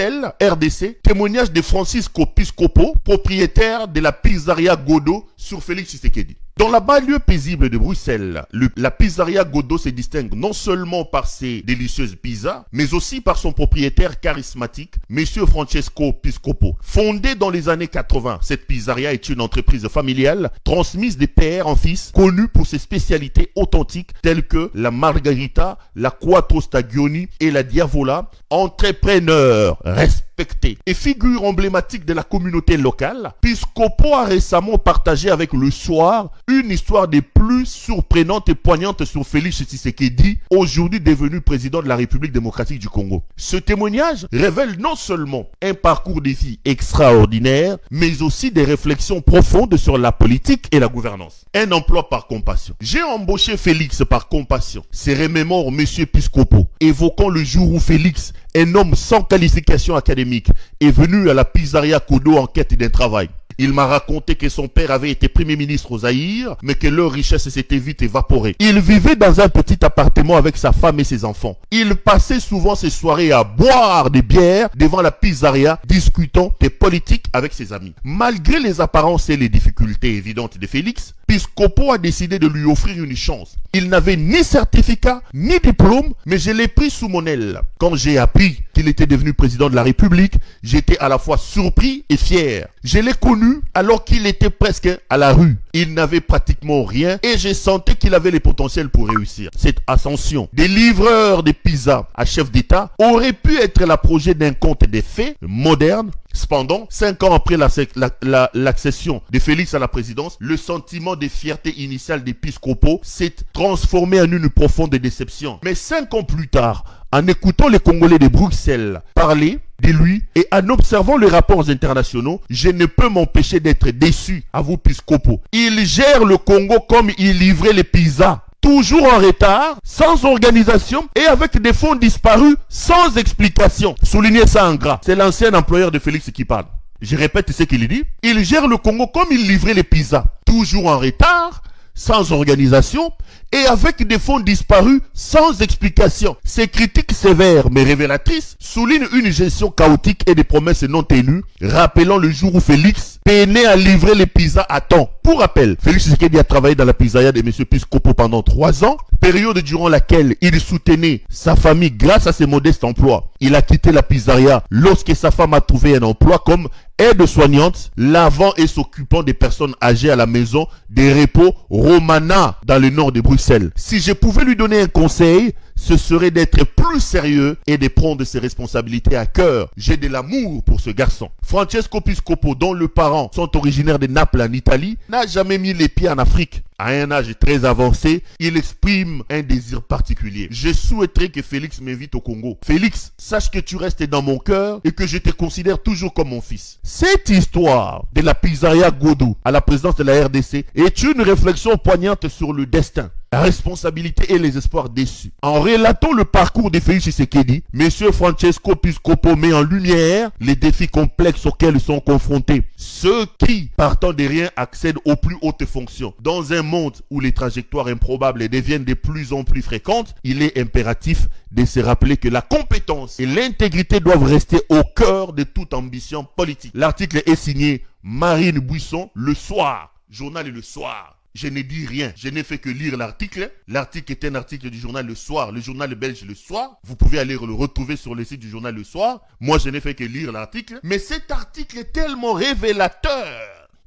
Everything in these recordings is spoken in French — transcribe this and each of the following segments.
Bruxelles, RDC, témoignage de Francisco Piscopo, propriétaire de la pizzeria Godot sur Félix Tshisekedi. Dans la banlieue paisible de Bruxelles, la pizzeria Godot se distingue non seulement par ses délicieuses pizzas, mais aussi par son propriétaire charismatique, M. Francesco Piscopo. Fondée dans les années 80, cette pizzeria est une entreprise familiale transmise de père en fils, connue pour ses spécialités authentiques telles que la margarita, la quattro stagioni et la diavola. Entrepreneur respecté et figure emblématique de la communauté locale, Piscopo a récemment partagé avec Le Soir une histoire des plus surprenantes et poignantes sur Félix Tshisekedi, aujourd'hui devenu président de la République démocratique du Congo. Ce témoignage révèle non seulement un parcours de vie extraordinaire, mais aussi des réflexions profondes sur la politique et la gouvernance. Un emploi par compassion. J'ai embauché Félix par compassion. Se remémore M. Piscopo, évoquant le jour où Félix, un homme sans qualification académique, est venu à la pizzeria Godot en quête d'un travail. Il m'a raconté que son père avait été premier ministre au Zaïre, mais que leur richesse s'était vite évaporée. Il vivait dans un petit appartement avec sa femme et ses enfants. Il passait souvent ses soirées à boire des bières devant la pizzeria, discutant des politiques avec ses amis. Malgré les apparences et les difficultés évidentes de Félix, Piscopo a décidé de lui offrir une chance. Il n'avait ni certificat, ni diplôme, mais je l'ai pris sous mon aile. Quand j'ai appris qu'il était devenu président de la République, j'étais à la fois surpris et fier. Je l'ai connu alors qu'il était presque à la rue. Il n'avait pratiquement rien et j'ai senti qu'il avait le potentiel pour réussir. Cette ascension des livreurs de pizza à chef d'État aurait pu être le projet d'un conte des fées moderne. Cependant, 5 ans après l'accession de Félix à la présidence, le sentiment de fierté initiale des Piscopo s'est transformé en une profonde déception. Mais 5 ans plus tard, en écoutant les Congolais de Bruxelles parler de lui et en observant les rapports internationaux, je ne peux m'empêcher d'être déçu, à vous Piscopo. Il gère le Congo comme il livrait les pizzas. Toujours en retard, sans organisation et avec des fonds disparus, sans explication. Soulignez ça en gras. C'est l'ancien employeur de Félix qui parle. Je répète ce qu'il dit. Il gère le Congo comme il livrait les pizzas. Toujours en retard, sans organisation et avec des fonds disparus sans explication. Ces critiques sévères mais révélatrices soulignent une gestion chaotique et des promesses non tenues, rappelant le jour où Félix peinait à livrer les pizzas à temps. Pour rappel, Félix Tshisekedi a travaillé dans la pizzeria de M. Piscopo pendant 3 ans, période durant laquelle il soutenait sa famille grâce à ses modestes emplois. Il a quitté la pizzeria lorsque sa femme a trouvé un emploi comme aide-soignante, lavant et s'occupant des personnes âgées à la maison des repos Romana dans le nord de Bruxelles. Si je pouvais lui donner un conseil, ce serait d'être plus sérieux et de prendre ses responsabilités à cœur. J'ai de l'amour pour ce garçon. Francesco Piscopo, dont les parents sont originaires de Naples en Italie, n'a jamais mis les pieds en Afrique. À un âge très avancé, il exprime un désir particulier. Je souhaiterais que Félix m'invite au Congo. Félix, sache que tu restes dans mon cœur et que je te considère toujours comme mon fils. Cette histoire de la pizzeria Godot à la présidence de la RDC est une réflexion poignante sur le destin, la responsabilité et les espoirs déçus. En relatant le parcours de Félix Tshisekedi, M. Francesco Piscopo met en lumière les défis complexes auxquels ils sont confrontés. Ceux qui, partant de rien, accèdent aux plus hautes fonctions. Dans un monde où les trajectoires improbables deviennent de plus en plus fréquentes, il est impératif de se rappeler que la compétence et l'intégrité doivent rester au cœur de toute ambition politique. L'article est signé Marine Buisson, Le Soir, journal et Le Soir. Je n'ai dit rien, je n'ai fait que lire l'article. L'article est un article du journal Le Soir, le journal belge Le Soir. Vous pouvez aller le retrouver sur le site du journal Le Soir. Moi, je n'ai fait que lire l'article. Mais cet article est tellement révélateur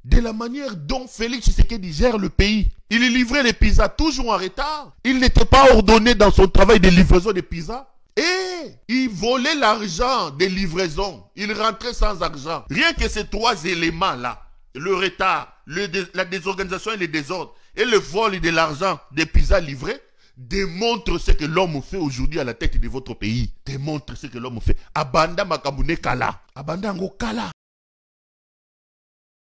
de la manière dont Félix Tshisekedi gère le pays. Il livrait les pizzas toujours en retard. Il n'était pas ordonné dans son travail de livraison des pizzas. Et il volait l'argent des livraisons. Il rentrait sans argent. Rien que ces 3 éléments-là, le retard, la désorganisation et le désordre, et le vol de l'argent des pizzas livrées, démontre ce que l'homme fait aujourd'hui à la tête de votre pays. Démontre ce que l'homme fait. Abanda makabune kala. Abanda ngo kala.